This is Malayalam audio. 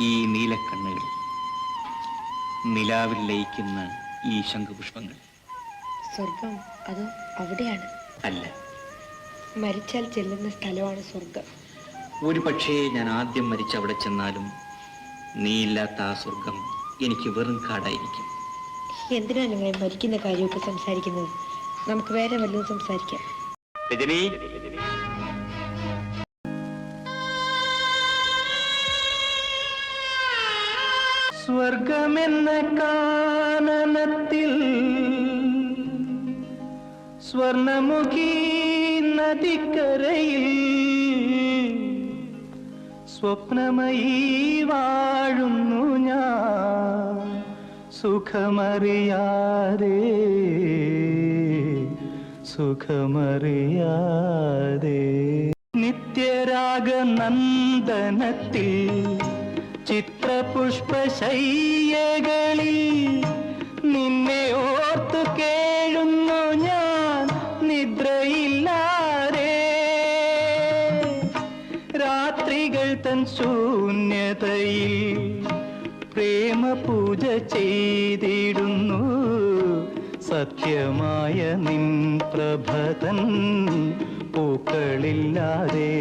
ഈ നീലക്കണ്ണുകൾ, നിലാവിൽ ലയിക്കുന്ന ഈ ശംഖുപുഷ്പങ്ങൾ. സ്വർഗം അതോ അവിടെയാണ്? അല്ല, മരിച്ചാൽ ചെല്ലുന്ന സ്ഥലമാണ് സ്വർഗം. ഒരു പക്ഷേ ഞാൻ ആദ്യം മരിച്ചവിടെ ചെന്നാലും നീയില്ലാത്ത ആ സ്വർഗം എനിക്ക് വെറും കാടായിരിക്കും. എന്തിനാണ് നിങ്ങൾ മരിക്കുന്ന കാര്യമൊക്കെ സംസാരിക്കുന്നത്? നമുക്ക് വേറെ വല്ലതും സംസാരിക്കാം. രജനി, സ്വർഗമെന്ന കാനനത്തിൽ സ്വർണമുഖി നദിക്കരയിൽ സ്വപ്നമയി വാഴുന്നു ഞാൻ സുഖമറിയാതെ സുഖമറിയാതെ. നിത്യരാഗ നന്ദനത്തിൽ ചിത്രപുഷ്പശയ്യകളിൽ നിന്നെ ഓർത്തു കേഴുന്നു ഞാൻ നിദ്രയില്ലാതെ. രാത്രികൾ തൻ ശൂന്യതയിൽ പ്രേമ പൂജ ചെയ്തിടുന്നു സത്യമായ നിൻ പ്രഭതൻ പൂക്കളില്ലാതെ.